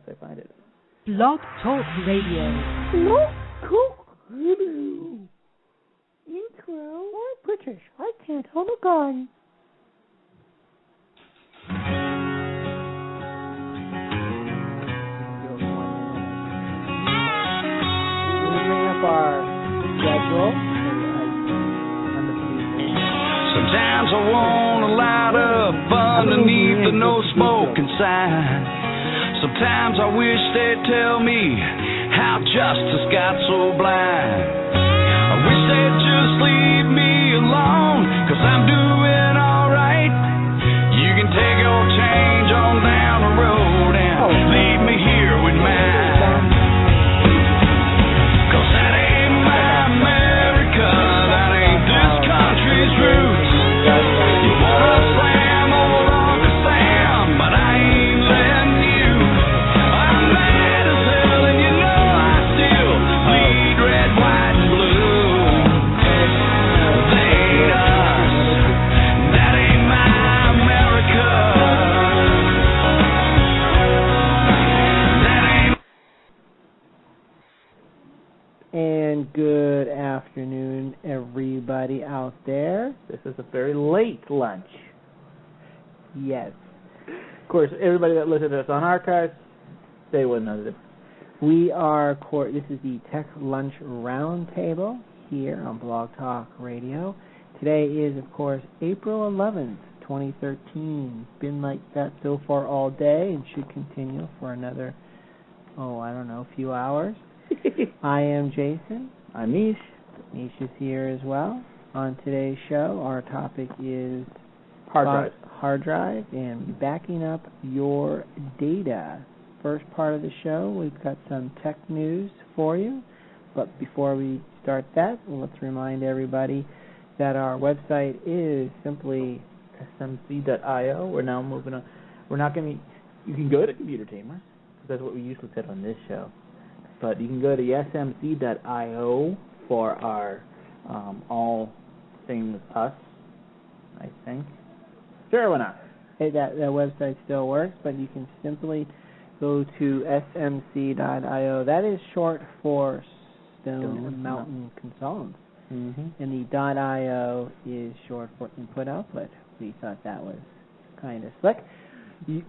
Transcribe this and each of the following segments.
I find it. Blog Talk Radio. Blog Talk Radio. Intro. I'm British. I can't hold a gun. Moving up our schedule. Sometimes I wanna light up underneath the no smoking sign. Sometimes I wish they'd tell me how justice got so blind. I wish they'd just leave me alone, 'cause I'm doing alright. You can take your change on down the road and leave me here with mine. 'Cause that ain't my America, that ain't this country's roots. You wanna slam old Uncle Sam, but I ain't letting you. I'm mad as hell and you know I still bleed red, white, and blue. They ain't us, that ain't my America. That ain't. And good afternoon, everybody out there. This is a very late lunch. Yes, Of course, everybody that listens to us on archives, they wouldn't know this. we are. This is the Tech Lunch Roundtable here on Blog Talk Radio. Today is, of course, April 11th, 2013. Been like that so far all day and should continue for another, few hours. I am Jason. I'm Mish. Mish is here as well. On today's show, our topic is Hard drive and backing up your data. First part of the show, we've got some tech news for you. But before we start that, let's remind everybody that our website is simply smc.io. We're now moving on. We're not going to. You can go to Computer Tamer. That's what we usually said on this show. But you can go to smc.io for our all things us, I think. Sure, why not? Hey, that website still works, but you can simply go to smc.io. That is short for Stone Mountain Consultants. Mm-hmm. And the .io is short for input output. We thought that was kind of slick.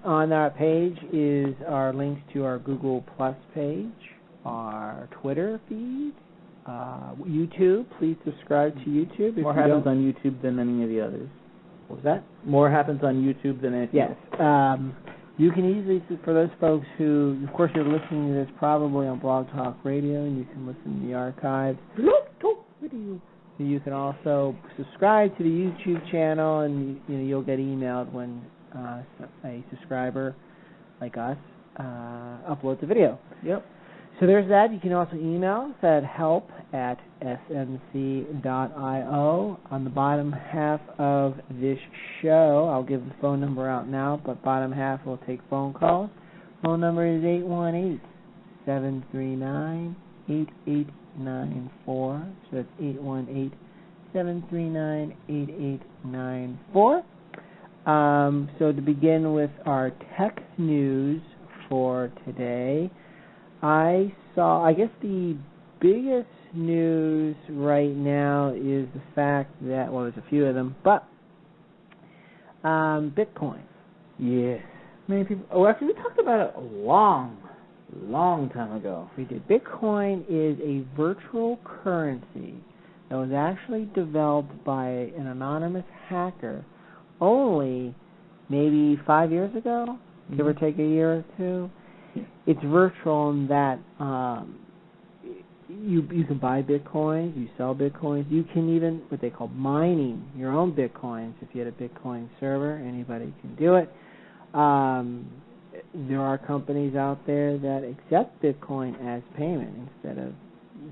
On our page is our links to our Google Plus page, our Twitter feed, YouTube. Please subscribe to YouTube. More happens on YouTube than any of the others. What was that? More happens on YouTube than anything else. Yes. You can easily, for those folks who, of course, you're listening to this probably on Blog Talk Radio, and you can listen to the archives. Blog Talk Radio. You can also subscribe to the YouTube channel, and you'll get emailed when a subscriber like us uploads a video. Yep. So there's that. You can also email us at help@smc.io. On the bottom half of this show, I'll give the phone number out now, but bottom half will take phone calls. Phone number is 818-739-8894. So that's 818-739-8894. So to begin with our tech news for today, I guess the biggest news right now is the fact that, there's a few of them, but Bitcoin. Yes. Many people, actually we talked about it a long time ago. We did. Bitcoin is a virtual currency that was actually developed by an anonymous hacker only maybe 5 years ago, give or take a year or two. It's virtual in that you can buy bitcoins, you sell bitcoins, you can even what they call mining your own bitcoins. If you had a Bitcoin server, anybody can do it. There are companies out there that accept Bitcoin as payment instead of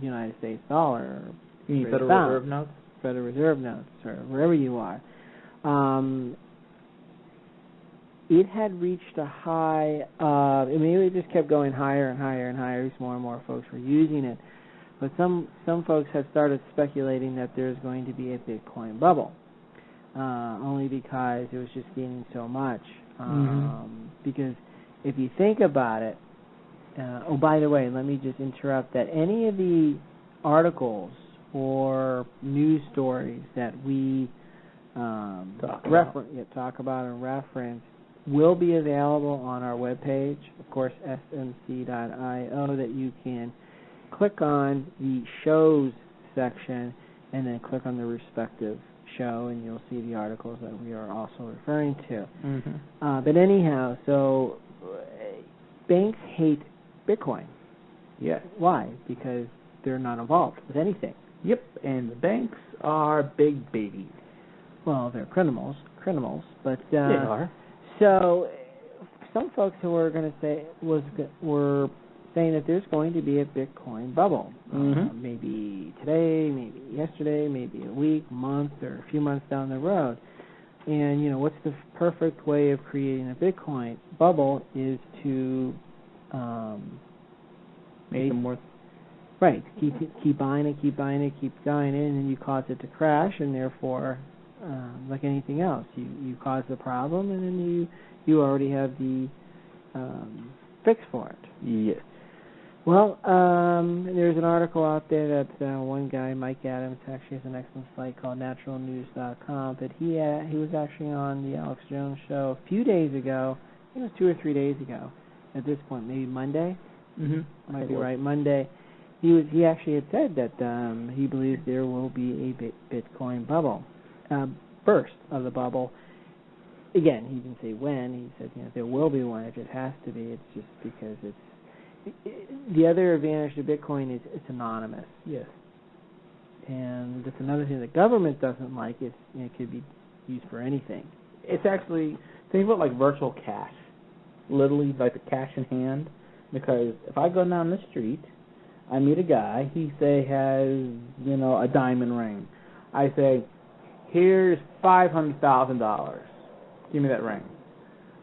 United States dollar or Federal Reserve notes? Federal Reserve notes, or wherever you are. It had reached a high of, it just kept going higher and higher and higher as more and more folks were using it. But some folks have started speculating that there's going to be a Bitcoin bubble, only because it was just gaining so much. Because if you think about it, By the way, let me just interrupt that any of the articles or news stories that we talk about and reference will be available on our webpage, of course, smc.io, that you can click on the shows section and then click on the respective show, and you'll see the articles that we are also referring to. Mm-hmm. But anyhow, so banks hate Bitcoin. Yes. Why? Because they're not involved with anything. Yep, and the banks are big babies. Well, they're criminals, but They are. So some folks who were going to say were saying that there's going to be a Bitcoin bubble. Mm-hmm. Maybe today, maybe yesterday, maybe a week, month, or a few months down the road. And what's the perfect way of creating a Bitcoin bubble is to make them worth. Right. Keep buying it, keep going in, and you cause it to crash, and therefore, like anything else, you cause the problem, and then you already have the fix for it. Yes. Well, there's an article out there that one guy, Mike Adams, actually has an excellent site called naturalnews.com, but he was actually on the Alex Jones show a few days ago. I think it was 2 or 3 days ago. At this point, maybe Monday. Mm-hmm. Might be right, Monday. He actually had said that he believes there will be a Bitcoin bubble, burst of the bubble. Again, he didn't say when. He said there will be one. It just has to be. It's just because the other advantage to Bitcoin is it's anonymous. Yes. And that's another thing the government doesn't like. Is it could be used for anything. It's actually, think of it like virtual cash, literally like the cash in hand. Because if I go down the street, I meet a guy, he has, a diamond ring. I say, here's $500,000. Give me that ring.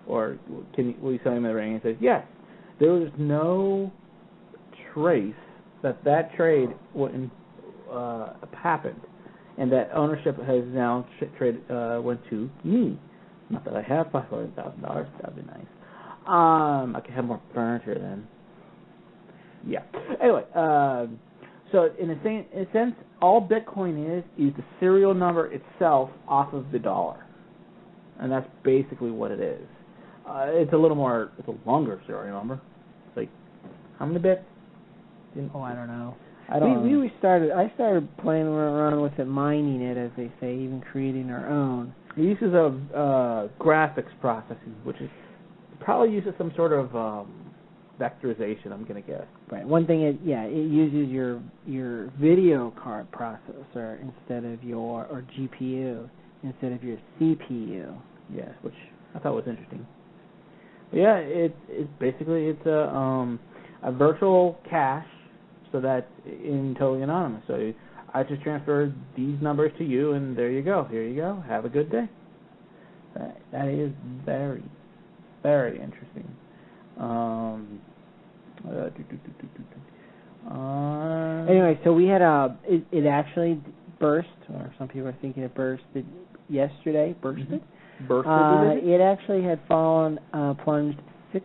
Or will you sell me the ring? And he says, yes. There was no trace that trade wouldn't happened, and that ownership has now went to me. Not that I have $500,000. That'd be nice. I could have more furniture then. Yeah. Anyway, so in a sense, all Bitcoin is the serial number itself off of the dollar, and that's basically what it is. It's a longer serial number. It's like, how many bits? I don't know. I started playing around with it, mining it, as they say, even creating our own. It uses graphics processing, which is probably uses some sort of vectorization, I'm going to guess. Right. One thing, it uses your video card processor instead of or GPU instead of your CPU. Yes, which I thought was interesting. But yeah, it's basically a virtual cache, so that's totally anonymous. So I just transfer these numbers to you, and there you go. Here you go. Have a good day. That is very, very interesting. Anyway, so we had it actually burst, or some people are thinking it bursted yesterday. Bursted? Bursted? It actually had plunged 60%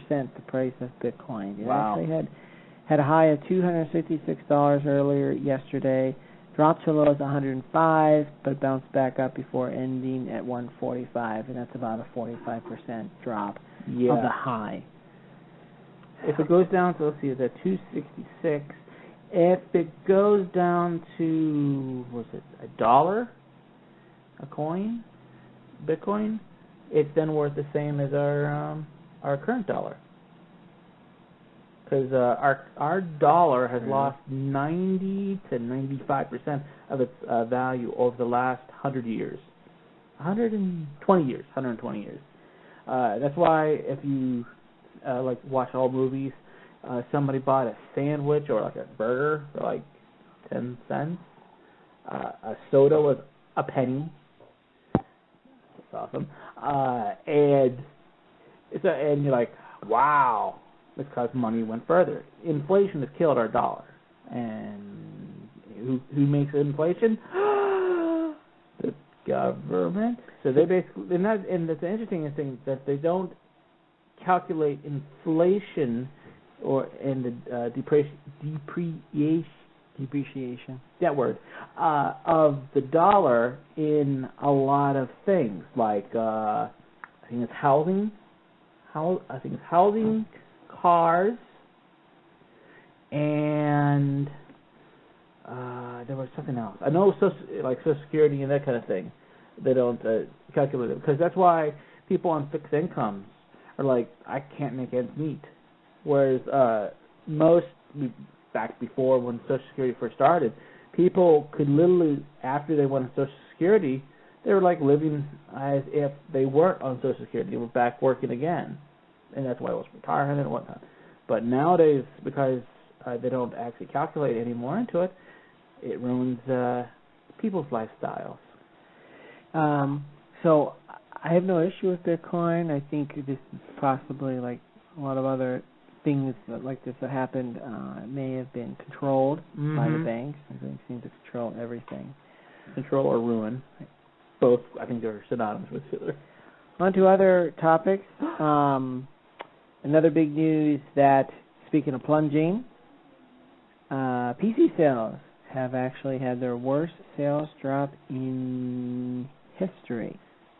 the price of Bitcoin. It actually had a high of $266 earlier yesterday, dropped to a low as 105, but bounced back up before ending at 145, and that's about a 45% drop of the high. If it goes down to, let's see, it's at 266. If it goes down to, $1 a coin, Bitcoin, it's then worth the same as our current dollar. Because our dollar has lost 90 to 95% of its value over the last 100 years. 120 years. That's why if you watch old movies, somebody bought a sandwich or a burger for 10 cents. A soda was a penny. That's awesome. And you're like, wow. It's because money went further. Inflation has killed our dollar. And who makes inflation? The government. So they basically, and that's the interesting thing, that they don't calculate inflation depreciation. That word of the dollar in a lot of things, like I think it's housing, cars, and there was something else. I know Social Security and that kind of thing. They don't calculate it because that's why people on fixed incomes are like, I can't make ends meet. Whereas most back before when Social Security first started, people could literally, after they went on Social Security, they were like living as if they weren't on Social Security. They were back working again, and that's why it was retirement and whatnot. But nowadays, because they don't actually calculate any more into it, it ruins people's lifestyles. So I have no issue with Bitcoin. I think this is possibly, like a lot of other things like this that happened, may have been controlled by the banks. The banks seem to control everything. Control or ruin. Both, I think, are synonymous with each other. On to other topics. Another big news that, speaking of plunging, PC sales have actually had their worst sales drop in history.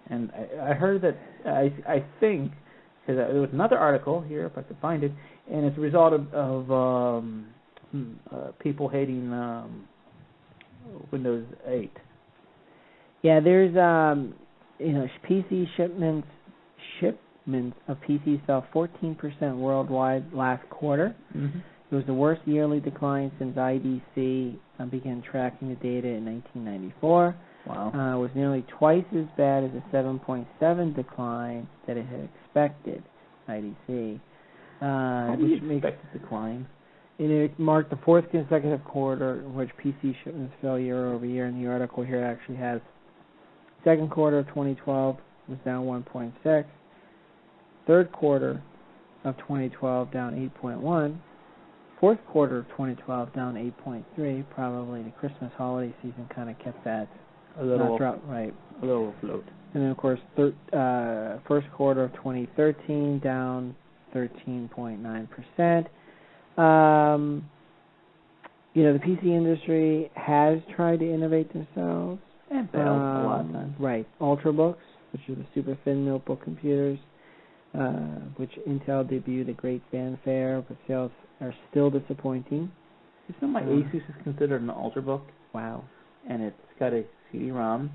And I heard that, I think, because there was another article here, if I could find it, and it's a result of people hating Windows 8. Yeah, there's PC shipments of PCs fell 14% worldwide last quarter. It was the worst yearly decline since IDC began tracking the data in 1994. Wow. It was nearly twice as bad as the 7.7 decline that it had expected, IDC. How do you expect a decline? And it marked the fourth consecutive quarter in which PC shipments fell year over year. And the article here actually has second quarter of 2012 was down 1.6. Third quarter of 2012 down 8.1. Fourth quarter of 2012 down 8.3. Probably the Christmas holiday season kind of kept that a little afloat. And then, of course, first quarter of 2013 down 13.9%. The PC industry has tried to innovate themselves. And failed a lot of times. Right. Ultrabooks, which are the super thin notebook computers, which Intel debuted a great fanfare, but sales are still disappointing. You know, my Asus is considered an Ultrabook. Wow. And it's got a CD-ROM,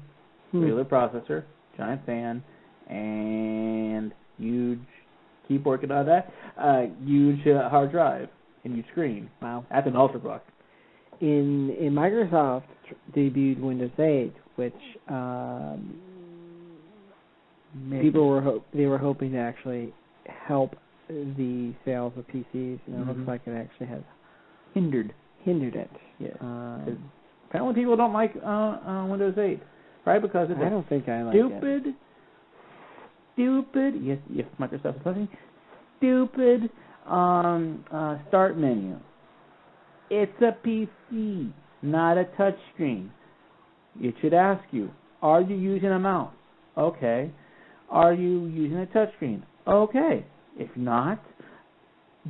regular processor, giant fan, and huge, keep working on that, huge hard drive and huge screen. Wow. That's an Ultrabook. In Microsoft debuted Windows 8, which people were hoping to actually help the sales of PCs, and it looks like it actually has hindered it. Yeah. Apparently people don't like Windows 8, right? Because it's I don't think I like it. Stupid. Yes, Microsoft is listening. Stupid start menu. It's a PC, not a touchscreen. It should ask you, are you using a mouse? Okay. Are you using a touchscreen? Okay. If not,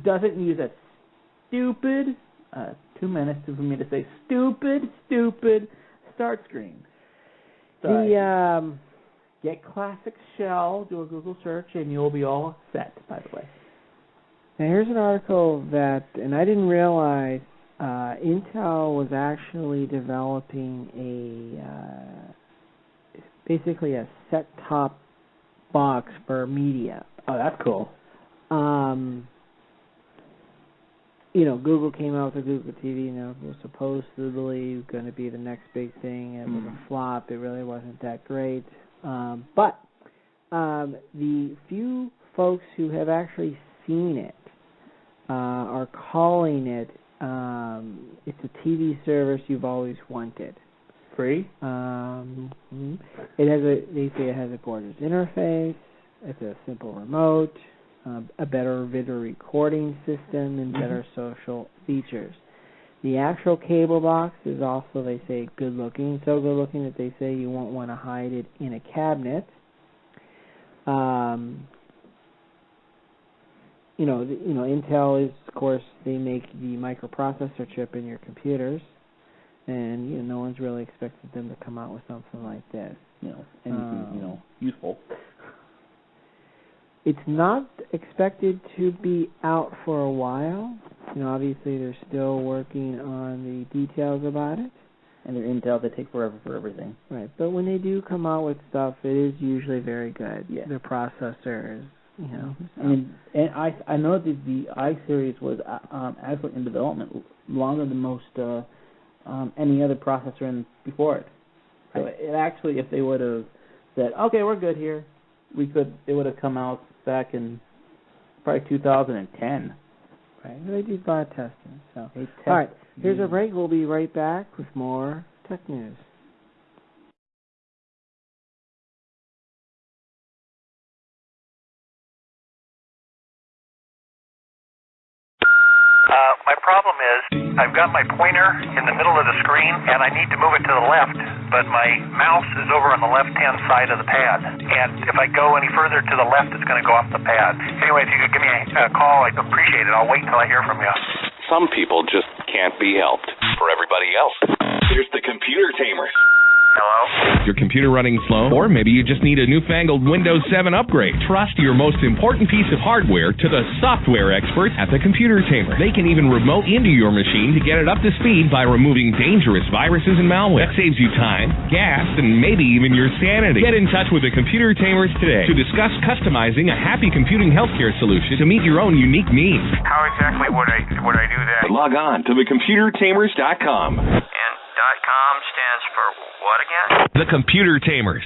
doesn't use that stupid, 2 minutes for me to say stupid start screen. Get classic shell, do a Google search, and you'll be all set, by the way. Now here's an article that, and I didn't realize, Intel was actually developing basically a set-top box for media. Oh, that's cool. Google came out with the Google TV, it was supposedly going to be the next big thing. It was a flop. It really wasn't that great. But the few folks who have actually seen it are calling it, it's a TV service you've always wanted. Free? They say it has a gorgeous interface. It's a simple remote. A better video recording system, and better social features. The actual cable box is also, they say, good looking. So good looking that they say you won't want to hide it in a cabinet. Intel is, of course, they make the microprocessor chip in your computers, and no one's really expected them to come out with something like this. Anything useful. It's not expected to be out for a while. Obviously they're still working on the details about it. And they're Intel, they take forever for everything. Right, but when they do come out with stuff, it is usually very good. Yeah. The processors, And I know that the i-Series was actually in development longer than most any other processor before it. So it actually, if they would have said, okay, we're good here, it would have come out back in probably 2010. Right, they do a lot of testing. So, all right, here's a break. We'll be right back with more tech news. My problem is I've got my pointer in the middle of the screen, and I need to move it to the left, but my mouse is over on the left-hand side of the pad. And if I go any further to the left, it's going to go off the pad. Anyway, if you could give me a call, I'd appreciate it. I'll wait until I hear from you. Some people just can't be helped. For everybody else, here's the Computer Tamers. Hello? Your computer running slow? Or maybe you just need a newfangled Windows 7 upgrade. Trust your most important piece of hardware to the software experts at the Computer Tamer. They can even remote into your machine to get it up to speed by removing dangerous viruses and malware. That saves you time, gas, and maybe even your sanity. Get in touch with the Computer Tamers today to discuss customizing a happy computing healthcare solution to meet your own unique needs. How exactly would I do that? Log on to thecomputertamers.com. And .com stands for what again? The Computer Tamers.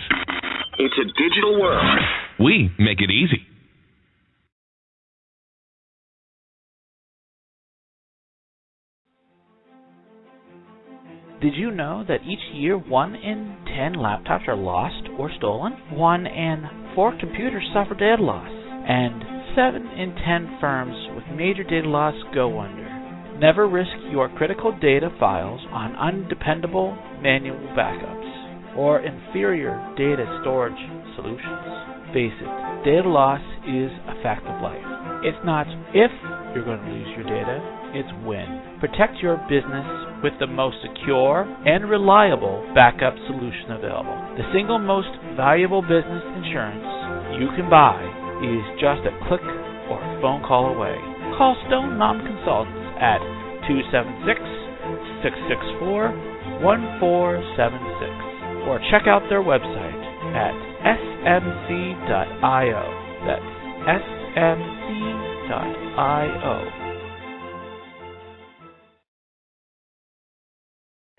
It's a digital world. We make it easy. Did you know that each year 1 in 10 laptops are lost or stolen? 1 in 4 computers suffer data loss. And 7 in 10 firms with major data loss go under. Never risk your critical data files on undependable manual backups or inferior data storage solutions. Face it, data loss is a fact of life. It's not if you're going to lose your data, it's when. Protect your business with the most secure and reliable backup solution available. The single most valuable business insurance you can buy is just a click or a phone call away. Call Stone Mountain Consultants at 276-664-1476 or check out their website at smc.io. That's smc.io.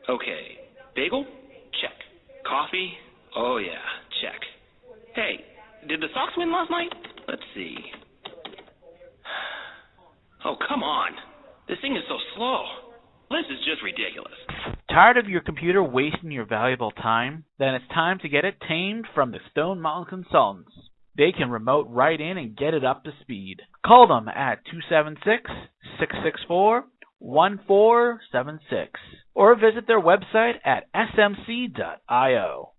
Okay, bagel? Check. Coffee? Oh yeah, check. Hey, did the Sox win last night? Let's see. Oh, come on. This thing is so slow. This is just ridiculous. Tired of your computer wasting your valuable time? Then it's time to get it tamed from the Stone Mountain Consultants. They can remote right in and get it up to speed. Call them at 276-664-1476 or visit their website at smc.io.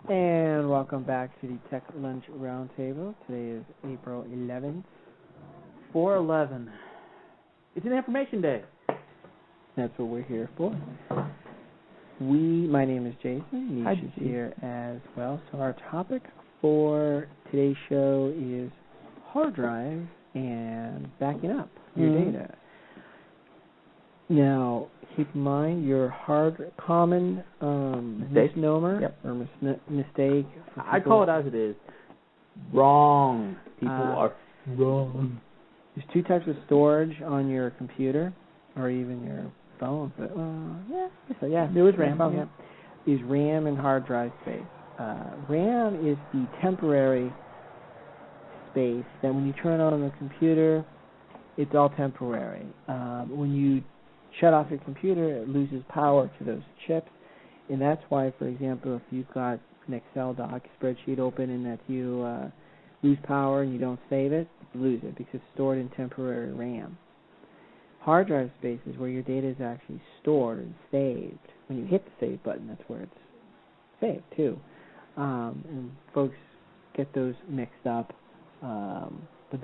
And welcome back to the Tech Lunch Roundtable. Today is April 11th. 4/11. It's an information day. That's what we're here for. My name is Jason. Hi, Mish is here as well. So our topic for today's show is hard drive and backing up your data. Now, keep in mind your common misnomer or mistake. I call it as it is. Wrong. People are wrong. There's 2 types of storage on your computer or even your phone. But, there was RAM. Phone, is RAM and hard drive space. RAM is the temporary space that when you turn on the computer, it's all temporary. When you shut off your computer, it loses power to those chips, and that's why, for example, if you've got an Excel doc spreadsheet open and that you lose power and you don't save it, you lose it because it's stored in temporary RAM. Hard drive space is where your data is actually stored and saved. When you hit the save button, that's where it's saved too. and folks get those mixed up. But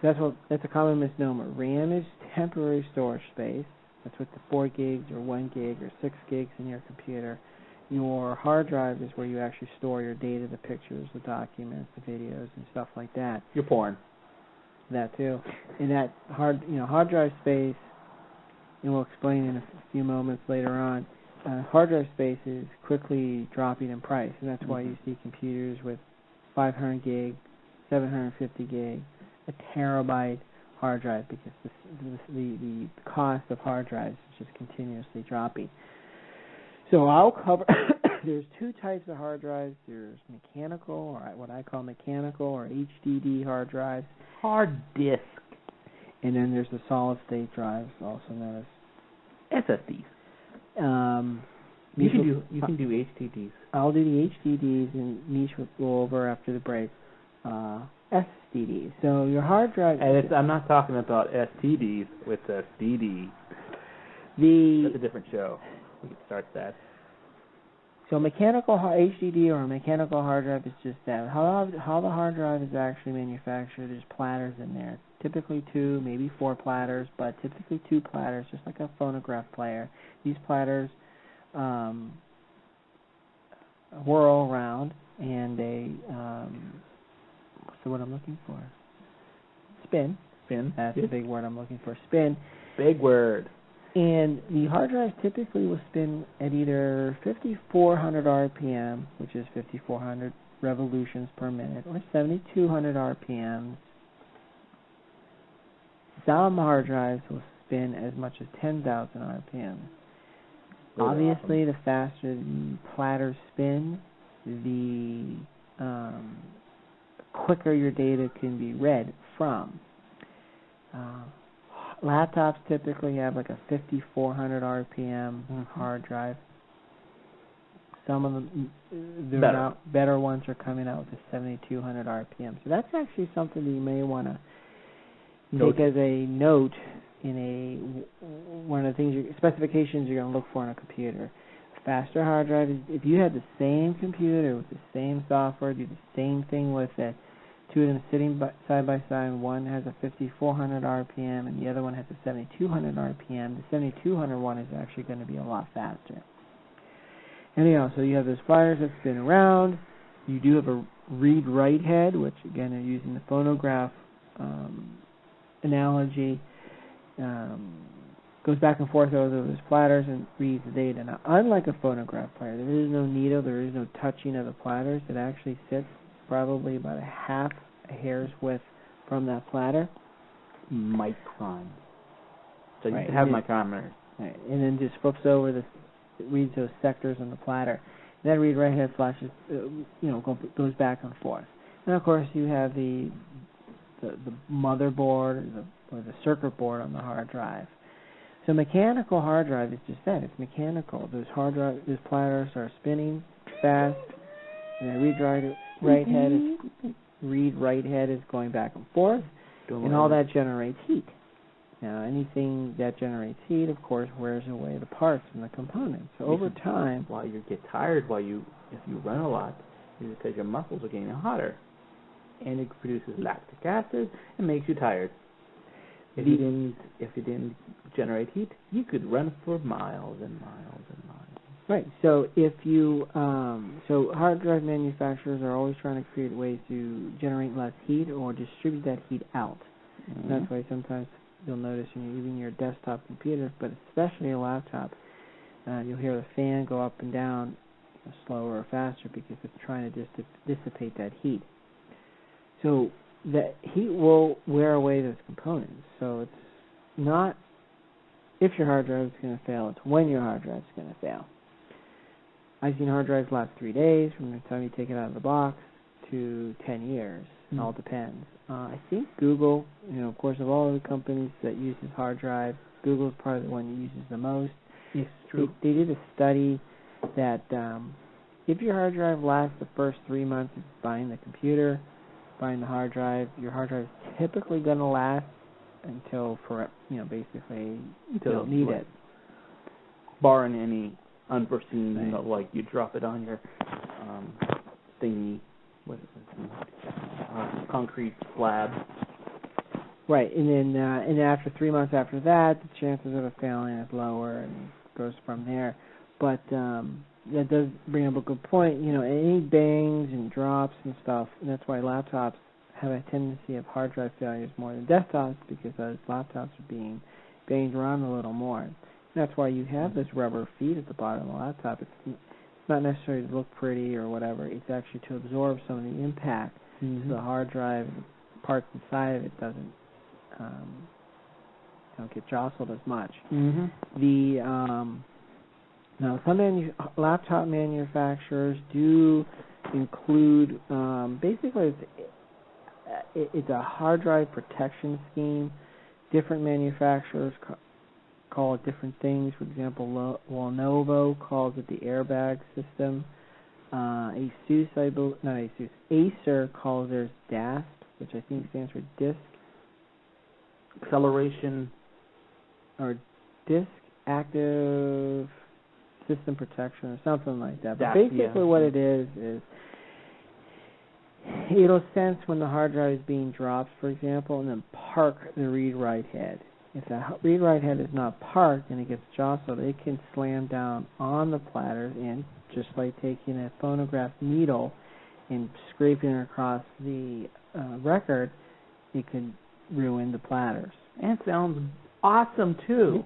that's a common misnomer. RAM is temporary storage space. That's with the 4 gigs or 1 gig or 6 gigs in your computer. Your hard drive is where you actually store your data, the pictures, the documents, the videos, and stuff like that. Your porn. That too. And that hard drive space, and we'll explain in a few moments later on, hard drive space is quickly dropping in price, and that's why you see computers with 500 gig, 750 gig, a terabyte hard drive, because the cost of hard drives is just continuously dropping. So I'll cover, there's 2 types of hard drives. There's mechanical, or what I call mechanical, or HDD hard drives. Hard disk. And then there's the solid-state drives, also known as SSDs. You can do HDDs. I'll do the HDDs, and Mish will go over after the break. SSDs. So your hard drive. And I'm not talking about STDs with a DD. That's a different show. We can start that. So mechanical HDD or a mechanical hard drive is just that. How the hard drive is actually manufactured, there's platters in there. Typically 2, maybe 4 platters, but typically 2 platters, just like a phonograph player. These platters whirl around, and they what's the word I'm looking for? Spin. That's the big word I'm looking for. Spin. Big word. And the hard drives typically will spin at either 5,400 RPM, which is 5,400 revolutions per minute, or 7,200 RPM. Some hard drives will spin as much as 10,000 RPM. Obviously, the faster the platters spin, the quicker your data can be read from. Laptops typically have like a 5,400 RPM hard drive. Some of the better ones are coming out with a 7,200 RPM. So that's actually something that you may want to take as a note in one of the things specifications you're going to look for in a computer. Faster hard drive is if you had the same computer with the same software, do the same thing with it. 2 of them sitting side by side. One has a 5,400 RPM and the other one has a 7,200 RPM. The 7,200 one is actually going to be a lot faster. Anyhow, so you have those platters that spin around. You do have a read-write head, which again are using the phonograph analogy. Goes back and forth over those platters and reads the data. Now, unlike a phonograph player, there is no needle, there is no touching of the platters. It actually sits probably about a half a hair's width from that platter. Micron. So you have micrometers. Right. And then just flips over it reads those sectors on the platter. And that read-write head flashes, goes back and forth. And of course, you have the motherboard or the circuit board on the hard drive. So mechanical hard drive is just that. It's mechanical. Those platters are spinning fast, and the read-write head is going back and forth, and all that generates heat. Now, anything that generates heat, of course, wears away the parts and the components. So over time, while you get tired, if you run a lot, is because your muscles are getting hotter, and it produces lactic acid and makes you tired. If you didn't generate heat, you could run for miles and miles and miles. Right. So if you so hard drive manufacturers are always trying to create ways to generate less heat or distribute that heat out. Mm-hmm. And that's why sometimes you'll notice even your desktop computer, but especially a laptop, you'll hear the fan go up and down slower or faster because it's trying to dissipate that heat. So that heat will wear away those components. So it's not if your hard drive is going to fail, it's when your hard drive is going to fail. I've seen hard drives last 3 days from the time you take it out of the box to 10 years. It all depends. I think Google, of course, of all the companies that uses hard drives, Google is probably the one that uses the most. Yes, true. They did a study that if your hard drive lasts the first 3 months of buying the computer, buying the hard drive, your hard drive is typically going to last until basically until you need it. Barring any unforeseen, like you drop it on your thingy, what is it, concrete slab. Right, and then after 3 months after that, the chances of it failing is lower and goes from there. But that does bring up a good point. Any bangs and drops and stuff, and that's why laptops have a tendency of hard drive failures more than desktops, because those laptops are being banged around a little more. And that's why you have this rubber feet at the bottom of the laptop. It's not necessarily to look pretty or whatever. It's actually to absorb some of the impact. So the hard drive parts inside of it doesn't don't get jostled as much. Now some laptop manufacturers do include basically it's a hard drive protection scheme. Different manufacturers call it different things. For example, Lenovo calls it the airbag system. Acer calls theirs DAST, which I think stands for disk acceleration or disk active system protection or something like that. But basically what it is it'll sense when the hard drive is being dropped, for example, and then park the read-write head. If the read-write head is not parked and it gets jostled, it can slam down on the platters, and just like taking a phonograph needle and scraping it across the record, it could ruin the platters. And it sounds awesome, too.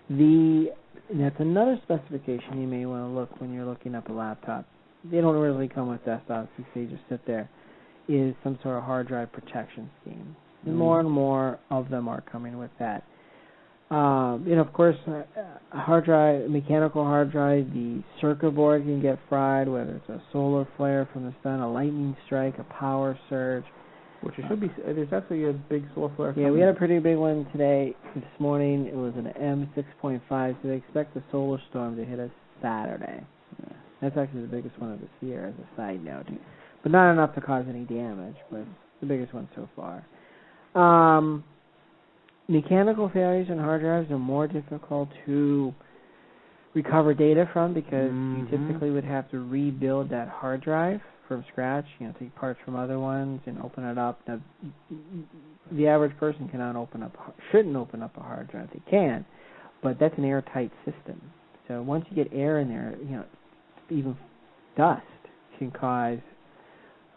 That's another specification you may want to look when you're looking up a laptop. They don't really come with desktops, they just sit there, is some sort of hard drive protection scheme. And more of them are coming with that. Of course, a hard drive, mechanical hard drive, the circuit board can get fried, whether it's a solar flare from the sun, a lightning strike, a power surge. Which it should be. There's actually a big solar flare. Yeah, we had a pretty big one this morning. It was an M6.5, so they expect the solar storm to hit us Saturday. Yeah. That's actually the biggest one of this year, as a side note. But not enough to cause any damage, but it's the biggest one so far. Mechanical failures in hard drives are more difficult to recover data from, because you typically would have to rebuild that hard drive from scratch, take parts from other ones and open it up. Now, the average person shouldn't open up a hard drive. They can, but that's an airtight system. So once you get air in there, even dust can cause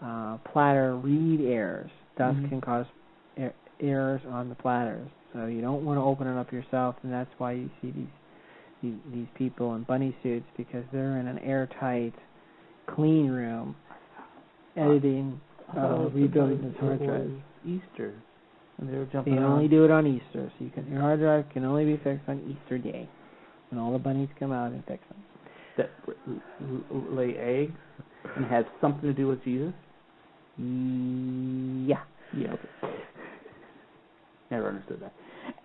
platter read errors. Dust can cause errors on the platters. So you don't want to open it up yourself, and that's why you see these people in bunny suits, because they're in an airtight, clean room editing, rebuilding this hard drive. Easter, and they were jumping. They only do it on Easter, so your hard drive can only be fixed on Easter Day, when all the bunnies come out and fix them. That lay eggs and have something to do with Jesus? Yeah. Yeah. Okay. Never understood that.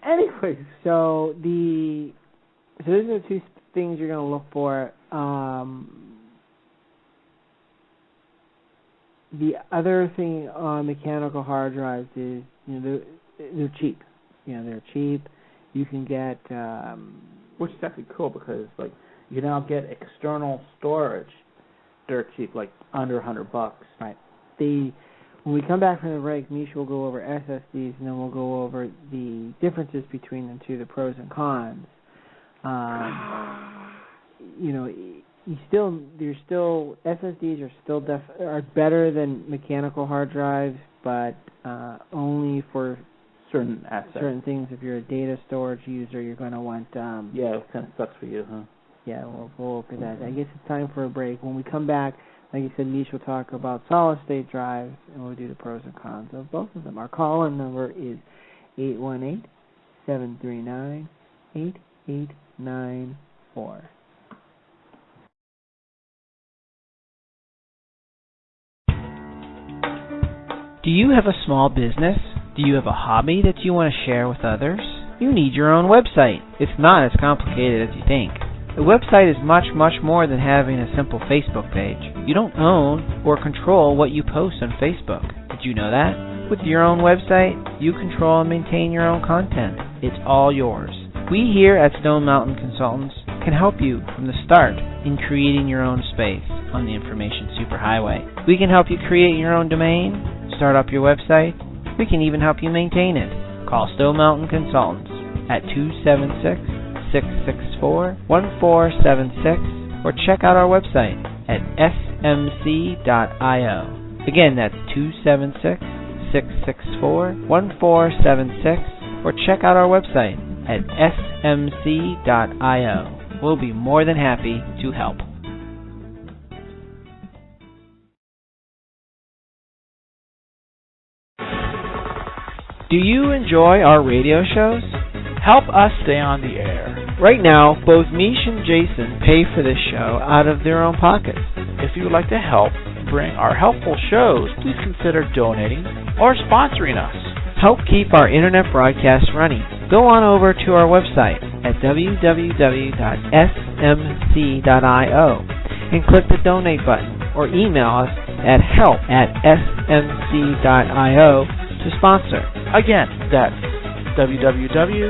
Anyway, so those are the two things you're going to look for. The other thing on mechanical hard drives is, they're cheap. They're cheap. You can get, which is actually cool, because you now get external storage dirt cheap, like under $100. Right. When we come back from the break, Mish will go over SSDs, and then we'll go over the differences between them too, the pros and cons. SSDs are still better than mechanical hard drives, but only for certain aspects. Certain things. If you're a data storage user, you're going to want. Yeah, it kind of sucks for you, huh? Yeah, we'll go over that. I guess it's time for a break. When we come back, like you said, Mish will talk about solid-state drives, and we'll do the pros and cons of both of them. Our call-in number is 818-739-8894. Do you have a small business? Do you have a hobby that you want to share with others? You need your own website. It's not as complicated as you think. A website is much, much more than having a simple Facebook page. You don't own or control what you post on Facebook. Did you know that? With your own website, you control and maintain your own content. It's all yours. We here at Stone Mountain Consultants can help you from the start in creating your own space on the information superhighway. We can help you create your own domain, start up your website. We can even help you maintain it. Call Stone Mountain Consultants at 276-664-1476 or check out our website at smc.io. Again, that's 276-664-1476 or check out our website at smc.io. We'll be more than happy to help. Do you enjoy our radio shows? Help us stay on the air. Right now, both Mish and Jaison pay for this show out of their own pockets. If you would like to help bring our helpful shows, please consider donating or sponsoring us. Help keep our internet broadcast running. Go on over to our website at www.smc.io and click the donate button or email us at help@smc.io to sponsor. Again, that's www.smc.io.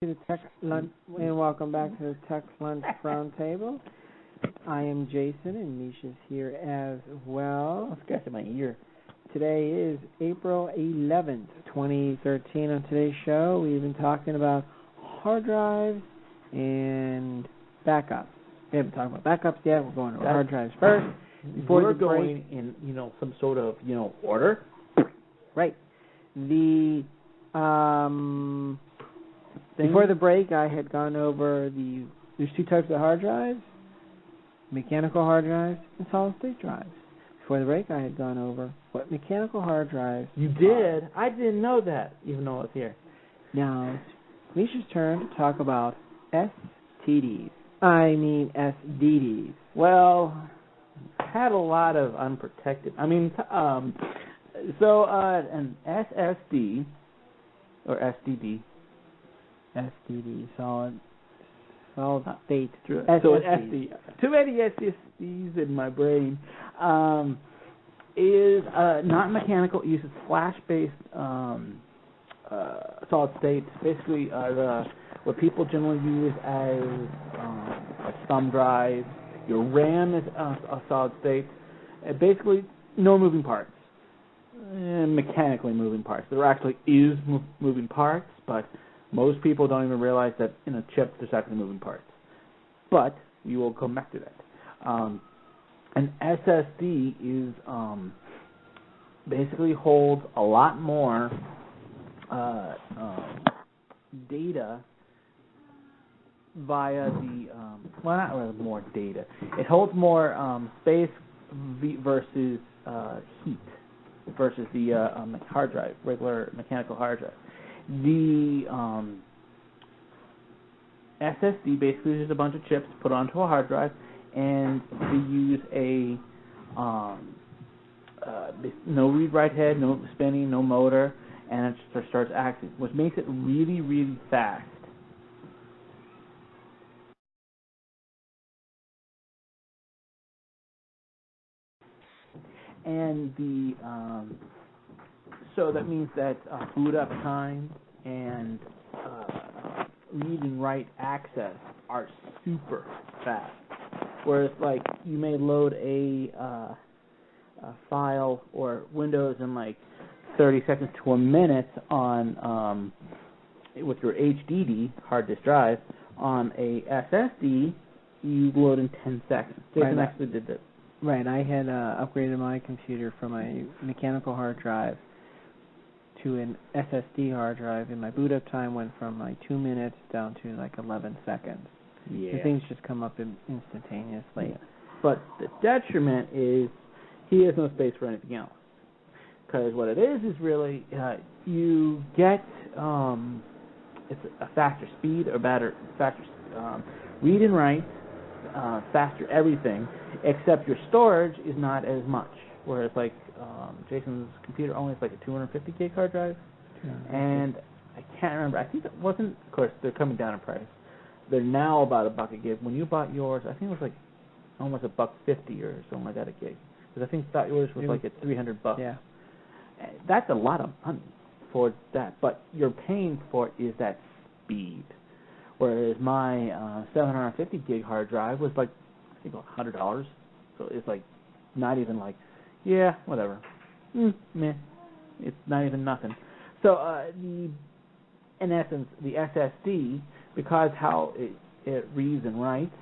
To the Tech Lunch, and welcome back to the Tech Lunch Roundtable. I am Jaison, and Mish is here as well. I'm scratching my ear. Today is April 11th, 2013. On today's show, we've been talking about hard drives and backups. We haven't talked about backups yet. We're going to hard drives first. We're going in, some sort of, order. Right. Before the break, I had gone over there's two types of hard drives, mechanical hard drives and solid-state drives. Before the break, I had gone over what mechanical hard drives You did? Are. I didn't know that, even though I was here. Now, it's Misha's turn to talk about SDDs. Well, had a lot of unprotected. an SSD, or SDD, solid state. So an SD. Too many SSDs in my brain. Is not mechanical. It uses flash-based solid states. Basically, what people generally use as a thumb drive. Your RAM is a solid state. Basically, no moving parts. Mechanically moving parts. There actually is moving parts, but most people don't even realize that in a chip there's actually moving parts. But we will come back to that. An SSD is basically holds a lot more data via the not really more data. It holds more space versus heat versus the hard drive, regular mechanical hard drive. The SSD basically is just a bunch of chips put onto a hard drive, and they use a no read-write head, no spinning, no motor, and it just starts acting, which makes it really, really fast. And so that means that boot up time and read and write access are super fast. Whereas, like, you may load a file or Windows in like 30 seconds to a minute on with your HDD hard disk drive. On a SSD, you load in 10 seconds. Jason actually did that. Right, I had upgraded my computer from a mechanical hard drive to an SSD hard drive, and my boot up time went from like 2 minutes down to like 11 seconds. Yeah. The things just come up instantaneously. Yeah. But the detriment is he has no space for anything else. Because what it is really you get it's a faster speed or faster read and write, faster everything, except your storage is not as much. Whereas like Jason's computer only has like a 250 gig hard drive, and I can't remember. I think it wasn't. Of course, they're coming down in price. They're now about $1 a gig. When you bought yours, I think it was like almost $1.50 or something like that a gig. Because I think thought yours was like at $300. Yeah, that's a lot of money for that. But you're paying for is that speed. Whereas my 750 gig hard drive was like I think $100. So it's like not even like whatever. Meh. It's not even nothing. So in essence, the SSD, because how it reads and writes,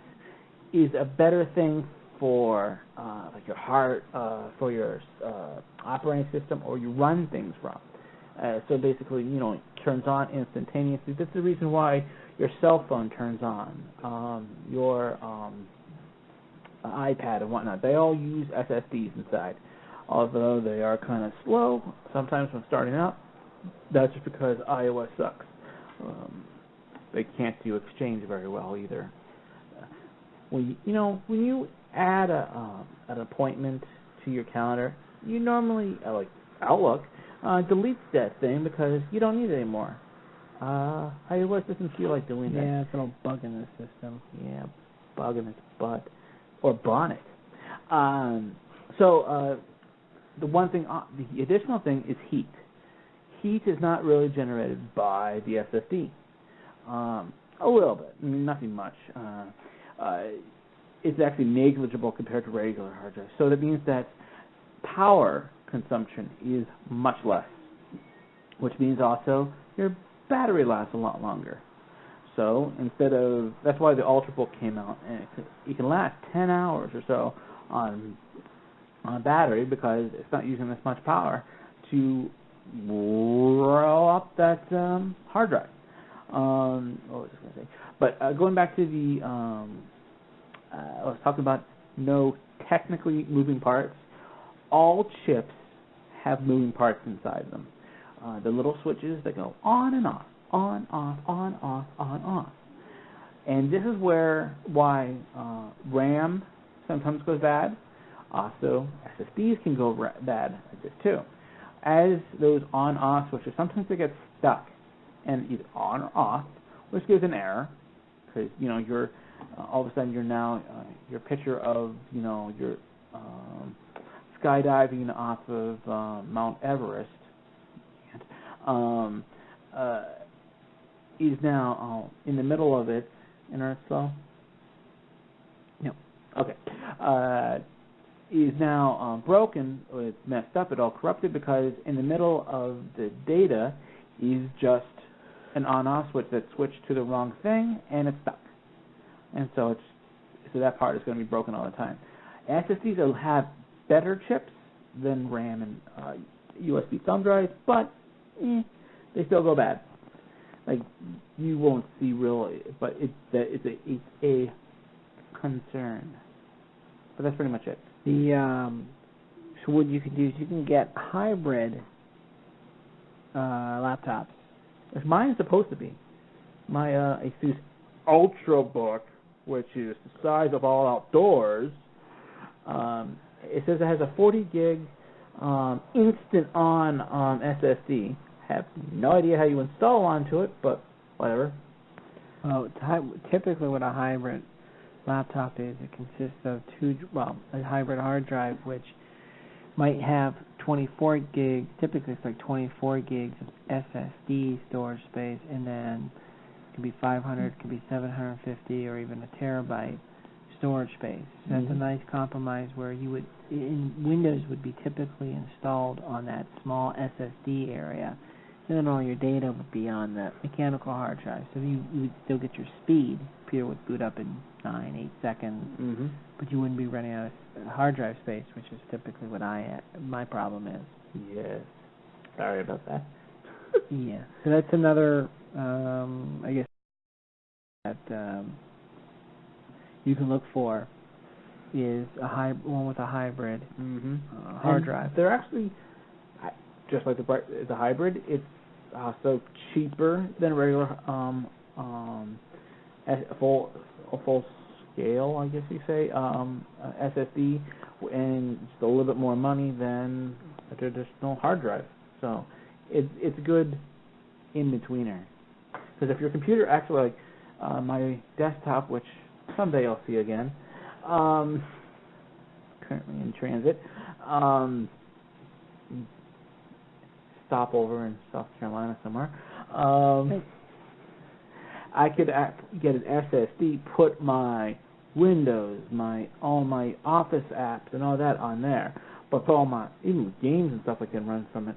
is a better thing for like your for your operating system, or you run things from. So basically, it turns on instantaneously. That's the reason why your cell phone turns on, your iPad and whatnot. They all use SSDs inside, although they are kind of slow sometimes when starting up. That's just because iOS sucks. They can't do Exchange very well either. When you add an appointment to your calendar, you normally like Outlook deletes that thing because you don't need it anymore. iOS doesn't feel like doing that. Yeah, it's a little bug in the system. Yeah, bug in its butt or bonnet. So the one thing, the additional thing is heat. Heat is not really generated by the SSD. A little bit, nothing much. It's actually negligible compared to regular hard drives. So that means that power consumption is much less, which means also your battery lasts a lot longer. So that's why the Ultrabook came out, and it can last 10 hours or so on battery because it's not using as much power to roll up that hard drive. What was I going to say? But going back to the, I was talking about no technically moving parts. All chips have moving parts inside them. The little switches that go on and off, on, off, on, off, on, off. And this is why RAM sometimes goes bad. Also, SSDs can go bad like this too. As those on-off switches, sometimes they get stuck and either on or off, which gives an error because you're all of a sudden you're now your picture of you're skydiving off of Mount Everest is now in the middle of it. Internet slow? No. Okay. Is now broken, or it's messed up, it's all corrupted because in the middle of the data is just an on-off switch that switched to the wrong thing and it's stuck. And so it's so that part is going to be broken all the time. SSDs will have better chips than RAM and USB thumb drives, but they still go bad. Like, you won't see real, but it's a concern. But that's pretty much it. So what you can do is you can get hybrid laptops. Mine is supposed to be. My Asus Ultrabook, which is the size of all outdoors, it says it has a 40 gig instant on SSD. Have no idea how you install onto it, but whatever. Well, typically what a hybrid laptop is, it consists of a hybrid hard drive, which might have 24 gigs, typically it's like 24 gigs of SSD storage space, and then it could be 500, it could be 750, or even a terabyte storage space. So that's a nice compromise where Windows would be typically installed on that small SSD area, and then all your data would be on the mechanical hard drive. So you would still get your speed. Computer would boot up in 9-8 seconds, but you wouldn't be running out of hard drive space, which is typically what my problem is. Yes. Sorry about that. Yeah. So that's another, I guess, that you can look for is one with a hybrid hard drive. They're actually, just like the hybrid, it's also cheaper than a regular a full scale, I guess you say, SSD, and just a little bit more money than a traditional hard drive. So it's a good in-betweener. Because if your computer actually, like my desktop, which someday I'll see again, currently in transit, stop over in South Carolina somewhere, I could get an SSD, put my Windows, all my Office apps and all that on there, but put all my, even games and stuff I can run from it,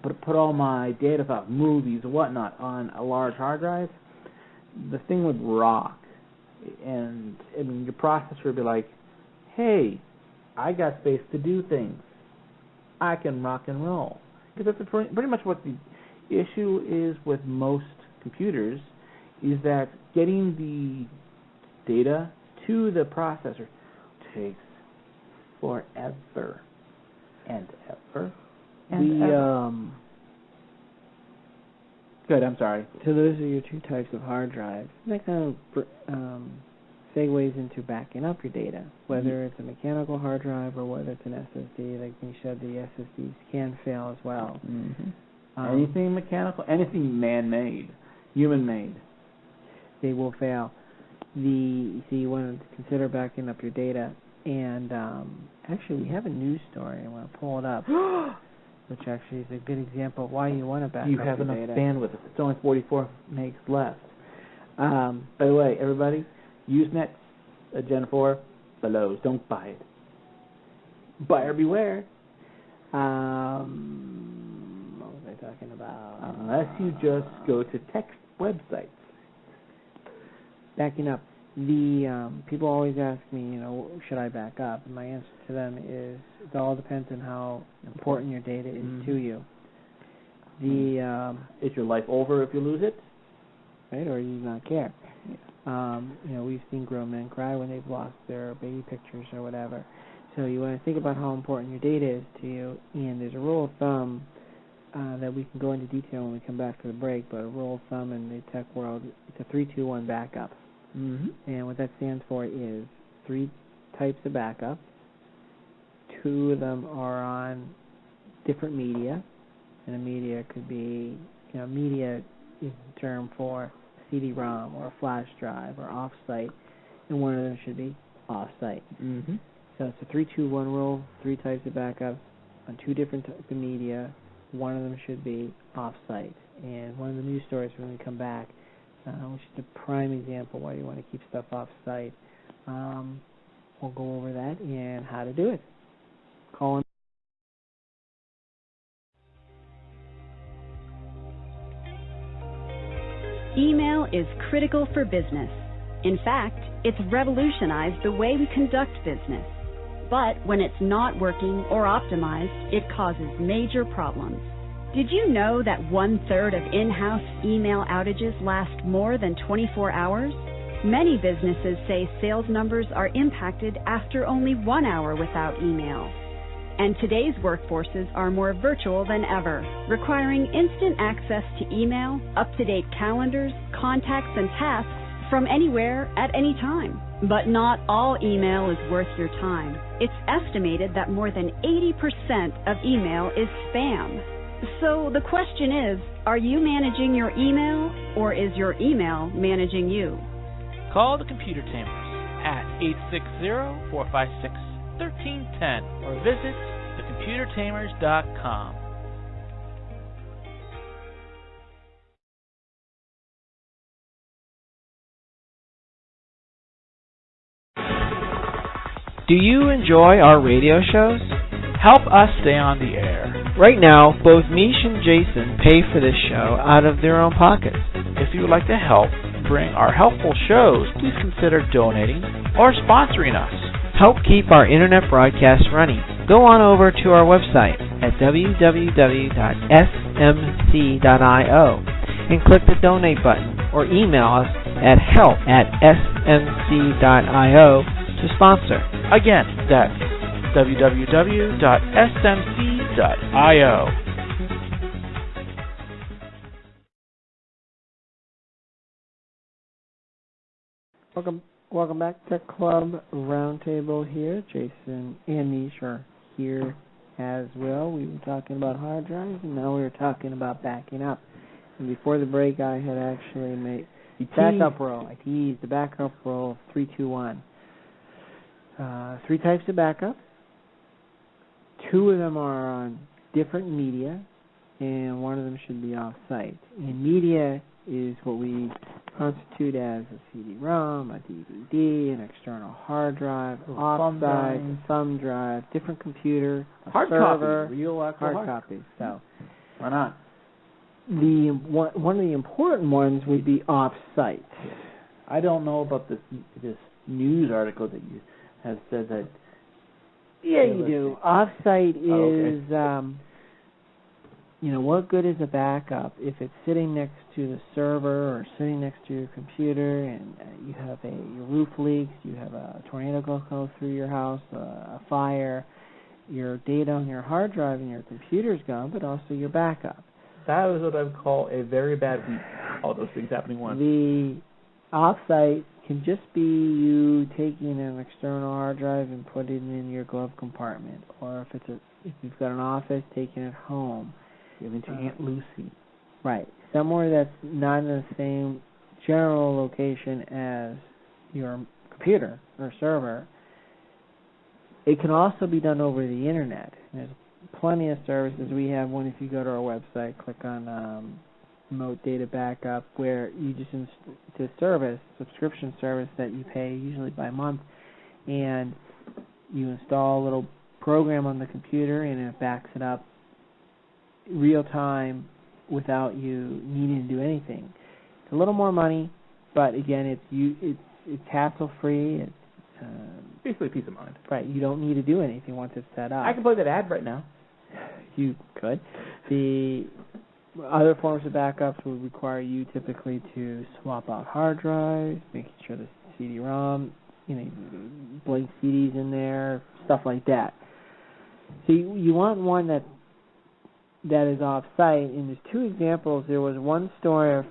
but put all my data files, movies and whatnot on a large hard drive, the thing would rock. And, I mean, your processor would be like, hey, I got space to do things. I can rock and roll. Because that's pretty much what the issue is with most computers, is that getting the data to the processor takes forever and ever and ever. Good, I'm sorry. So those are your two types of hard drives. And that kind of segues into backing up your data, whether it's a mechanical hard drive or whether it's an SSD. Like you said, the SSDs can fail as well. Anything mechanical, anything man-made, human-made, they will fail. So you want to consider backing up your data. And actually, we have a news story. I want to pull it up, which actually is a good example of why you want to back up your data. You have enough bandwidth. It's only 44 megs left. By the way, everybody, Usenet, Gen 4, below. Don't buy it. Buyer beware. What was I talking about? Unless you just go to text websites. Backing up. The people always ask me, should I back up? And my answer to them is, it all depends on how important your data is to you. Is your life over if you lose it? Right, or you not care? We've seen grown men cry when they've lost their baby pictures or whatever. So you want to think about how important your data is to you. And there's a rule of thumb that we can go into detail when we come back to the break. But a rule of thumb in the tech world, it's a 3-2-1 backup. And what that stands for is 3 types of backup. 2 of them are on different media, and a media could be, media is a term for CD-ROM or a flash drive or off-site, and one of them should be off-site. So it's a 3-2-1 rule, 3 types of backups on 2 different types of media. One of them should be off-site. And one of the news stories when we come back, which is a prime example why you want to keep stuff off-site. We'll go over that and how to do it. Call in. Email is critical for business. In fact, it's revolutionized the way we conduct business. But when it's not working or optimized, it causes major problems. Did you know that 1/3 of in-house email outages last more than 24 hours? Many businesses say sales numbers are impacted after only 1 hour without email. And today's workforces are more virtual than ever, requiring instant access to email, up-to-date calendars, contacts, and tasks from anywhere at any time. But not all email is worth your time. It's estimated that more than 80% of email is spam. So the question is, are you managing your email, or is your email managing you? Call the Computer Tamers at 860-456-1310 or visit thecomputertamers.com. Do you enjoy our radio shows? Help us stay on the air. Right now, both Mish and Jaison pay for this show out of their own pockets. If you would like to help bring our helpful shows, please consider donating or sponsoring us. Help keep our internet broadcast running. Go on over to our website at www.smc.io and click the donate button, or email us at help@smc.io to sponsor. Again, that's www.smc.io. Welcome back to Club Roundtable here. Jason and Mish are here as well. We were talking about hard drives, and now we were talking about backing up. And before the break, I had actually made the backup roll. I teased the backup roll of 3-2-1. 3 types of backup. 2 of them are on different media, and 1 of them should be off-site. And media is what we constitute as a CD-ROM, a DVD, an external hard drive, off-site, thumb drive, different computer, a hard server, copy, real hard copies. So, why not? One of the important ones would be off-site. I don't know about this news article that you have said that. Yeah, you do. Off-site is, what good is a backup if it's sitting next to the server or sitting next to your computer, and you have your roof leaks, you have a tornado go through your house, a fire, your data on your hard drive and your computer's gone, but also your backup. That is what I would call a very bad week. All those things happening once. The off-site can just be you taking an external hard drive and putting it in your glove compartment, or if you've got an office, taking it home. Giving to Aunt Lucy. Right. Somewhere that's not in the same general location as your computer or server. It can also be done over the internet. There's plenty of services. We have one. If you go to our website, click on Remote Data Backup, where you just it's a subscription service that you pay usually by month, and you install a little program on the computer, and it backs it up real time without you needing to do anything. It's a little more money, but again, it's hassle free. It's basically peace of mind. Right. You don't need to do anything once it's set up. I can play that ad right now. You could. The other forms of backups would require you typically to swap out hard drives, making sure the CD-ROM, blank CDs in there, stuff like that. So you want one that is off-site, and there's 2 examples. There was one story a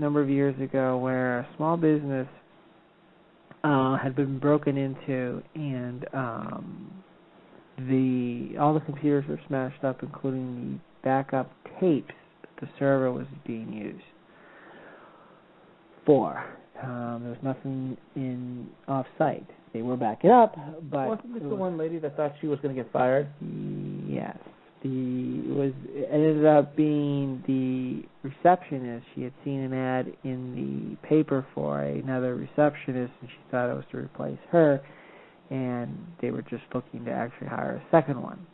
number of years ago where a small business had been broken into, and all the computers were smashed up, including the backup tapes that the server was being used for. There was nothing in off-site. They were backing up, but wasn't this the one lady that thought she was going to get fired? Yes. It ended up being the receptionist. She had seen an ad in the paper for another receptionist, and she thought it was to replace her, and they were just looking to actually hire a second one.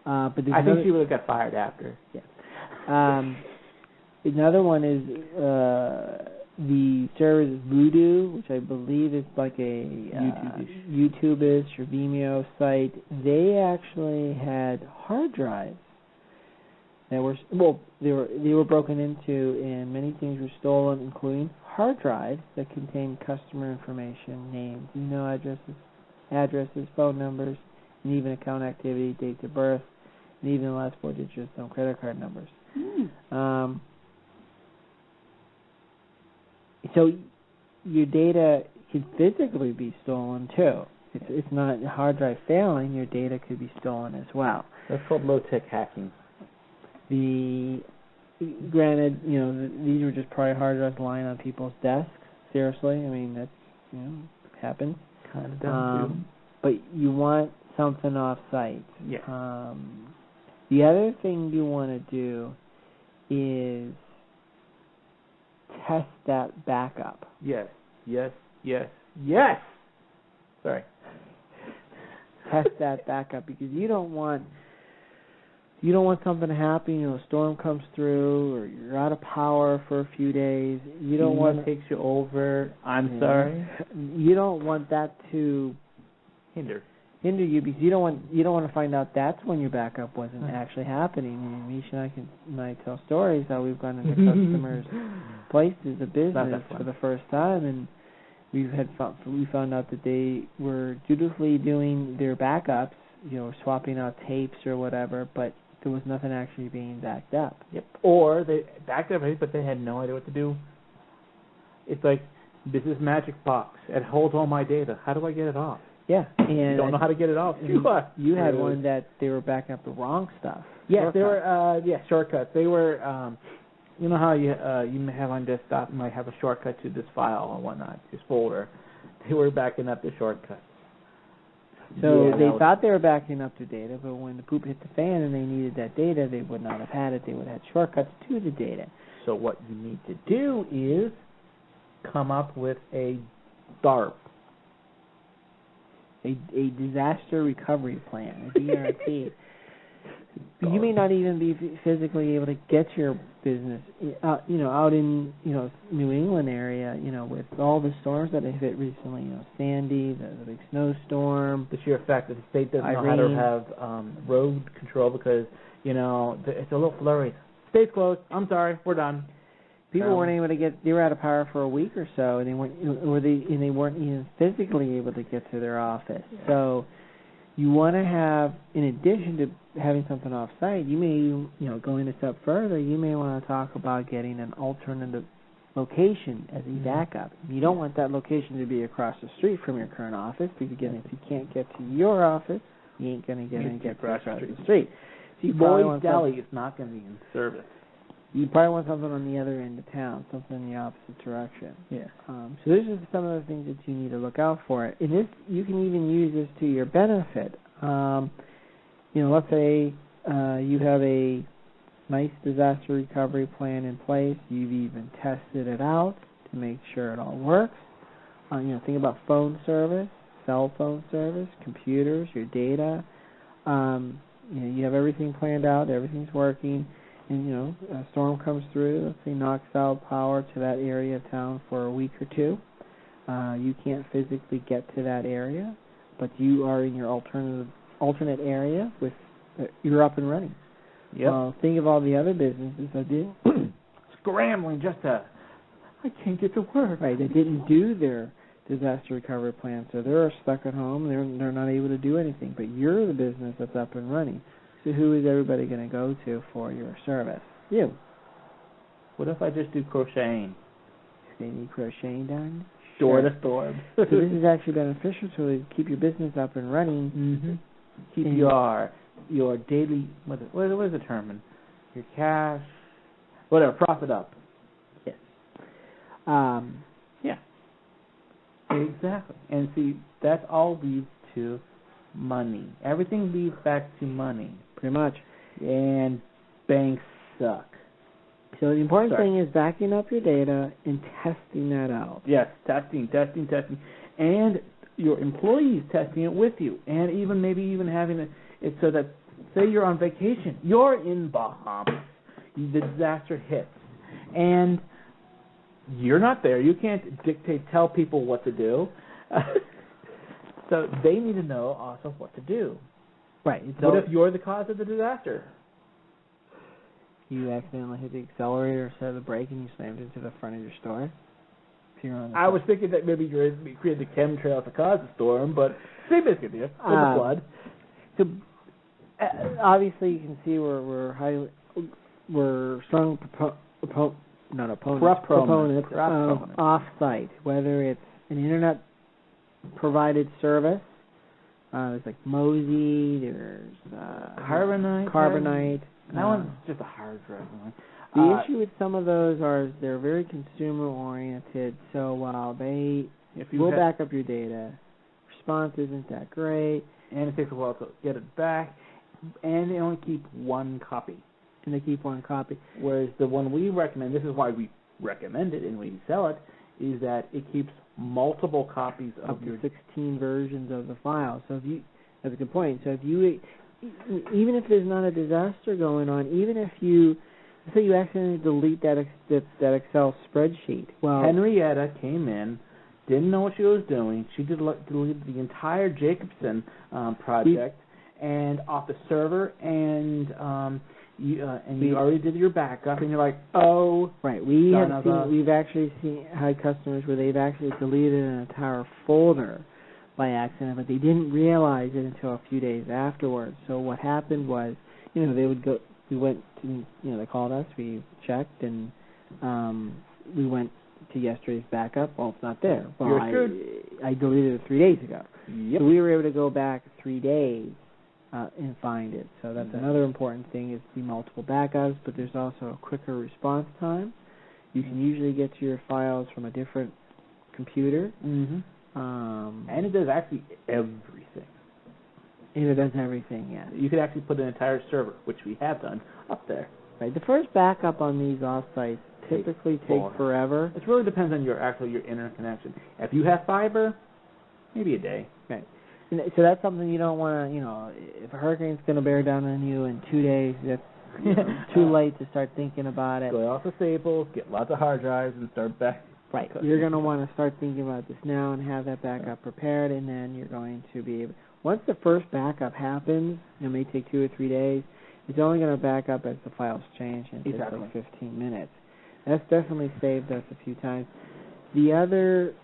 But I think she would have got fired after. Yeah. Another one is the service is Voodoo, which I believe is like a YouTube-ish or Vimeo site. They actually had hard drives that were they were broken into, and many things were stolen, including hard drives that contained customer information, names, email addresses, phone numbers, and even account activity, dates of birth, and even the last 4 digits on credit card numbers. So your data can physically be stolen too. It's not a hard drive failing. Your data could be stolen as well. That's called low-tech hacking. Granted, these were just probably hard drives lying on people's desks. Seriously, I mean that happens. Kind of does too. But you want something off-site. Yeah. The other thing you want to do is test that backup. Yes. Sorry. Test that backup, because you don't want something to happen. A storm comes through, or you're out of power for a few days. You don't want it takes you over. I'm sorry. You don't want that to hinder you, because you don't want to find out that's when your backup wasn't actually happening. Mish and I tell stories how we've gone into customers' places of business for the first time, and we found out that they were dutifully doing their backups, swapping out tapes or whatever, but there was nothing actually being backed up. Yep. Or they backed up, but they had no idea what to do. It's like, this is magic box. It holds all my data. How do I get it off? Yeah, and you don't know how to get it off. You had one that they were backing up the wrong stuff. Yes, they were. Shortcuts. They were. You know how you may have on desktop, you might have a shortcut to this file and whatnot, this folder. They were backing up the shortcut. So they thought they were backing up their data, but when the poop hit the fan and they needed that data, they would not have had it. They would have had shortcuts to the data. So what you need to do is come up with a DARP. A disaster recovery plan, a DRP. You may not even be physically able to get to your business, out in New England area, with all the storms that have hit recently, Sandy, the big snowstorm. The sheer fact that the state doesn't know how to have road control because it's a little flurry. State's closed. I'm sorry, we're done. People weren't able to get. They were out of power for a week or so, and they weren't even physically able to get to their office. Yeah. So you want to have, in addition to having something off-site, you may, going a step further, you may want to talk about getting an alternative location as a backup. You don't want that location to be across the street from your current office, because again, if you can't get to your office, you ain't going to get across the street. So Boyd's Deli is not going to be in service. You probably want something on the other end of town, something in the opposite direction. Yeah. So these are some of the things that you need to look out for. And this, you can even use this to your benefit. Let's say you have a nice disaster recovery plan in place. You've even tested it out to make sure it all works. Think about phone service, cell phone service, computers, your data. You have everything planned out, everything's working. And, a storm comes through, let's say knocks out power to that area of town for a week or two. You can't physically get to that area, but you are in your alternate area with you're up and running. Yep. Think of all the other businesses that did scrambling I can't get to work. Right, they didn't do their disaster recovery plan, so they're stuck at home. They're not able to do anything. But you're the business that's up and running. So who is everybody going to go to for your service? You. What if I just do crocheting? They need crocheting done? Store the storm. So this is actually beneficial to keep your business up and running. Mm-hmm. Keep your daily, what is the term? Your cash, whatever, profit up. Yes. Yeah. Exactly. And see, that all leads to money. Everything leads back to money. Pretty much. And banks suck. So the important thing is backing up your data and testing that out. Yes, testing. And your employees testing it with you. And maybe having it so that, say you're on vacation, you're in Bahamas, the disaster hits. And you're not there. You can't tell people what to do. So they need to know also what to do. Right. What if you're the cause of the disaster? You accidentally hit the accelerator instead of the brake and you slammed into the front of your store? I was thinking that maybe you created the chemtrails to cause the storm, but same as idea. The flood. So obviously you can see we're strong proponents of off-site, whether it's an internet-provided service. There's like Mozy, there's Carbonite. That one's just a hard drive one. The issue with some of those are they're very consumer-oriented, so while they will back up your data, response isn't that great. And it takes a while to get it back, and they only keep one copy. Whereas the one we recommend, this is why we recommend it and we sell it, is that it keeps multiple copies of your 16 versions of the file. So that's a good point. So if you, even if there's not a disaster going on, even if you, say you accidentally delete that Excel spreadsheet. Well, Henrietta came in, didn't know what she was doing. She deleted the entire Jacobson project and off the server, and you already did your backup, and you're like, oh, right. We've actually had customers where they've actually deleted an entire folder by accident, but they didn't realize it until a few days afterwards. So what happened was, they would go. We went to, they called us. We checked, and we went to yesterday's backup. Well, it's not there. Well, I deleted it 3 days ago. Yep. So we were able to go back 3 days and find it. So that's another important thing, is the multiple backups, but there's also a quicker response time. You can usually get to your files from a different computer. Mm-hmm. And it does actually everything. And it does everything, yeah. You could actually put an entire server, which we have done, up there. Right. The first backup on these off-sites typically takes forever. It really depends on your internet connection. If you have fiber, maybe a day. Right. So that's something you don't want to, if a hurricane's going to bear down on you in 2 days, that's too late to start thinking about it. Go off the Staples, get lots of hard drives, and start back. Right. You're going to want to start thinking about this now and have that backup prepared, and then you're going to be able. Once the first backup happens, it may take 2 or 3 days. It's only going to back up as the files change, and it takes like 15 minutes. That's definitely saved us a few times. The other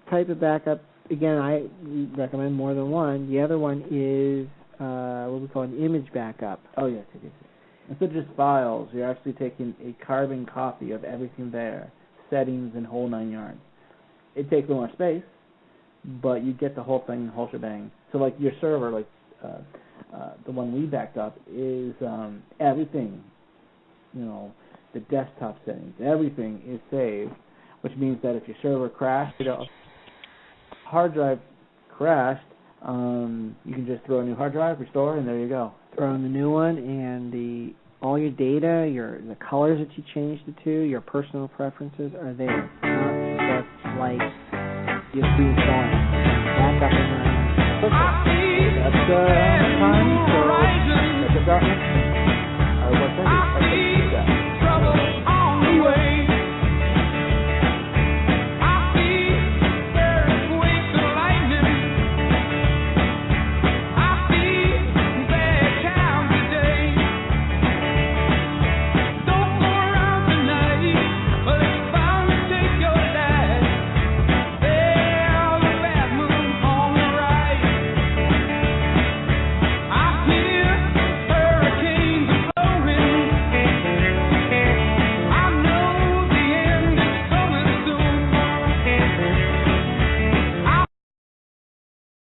type of backup, again, I recommend more than one. The other one is what we call an image backup. Oh, yes. Instead of just files, you're actually taking a carbon copy of everything there, settings and whole 9 yards. It takes a little more space, but you get the whole thing, the whole shebang. So, like your server, like the one we backed up, is everything, the desktop settings, everything is saved, which means that if your server crashed, hard drive crashed, you can just throw a new hard drive, restore, and there you go. Throw in the new one, and all your data, the colors that you changed it to, your personal preferences are there. It's not just like you pre-installed backup and perfect. That's time for our website.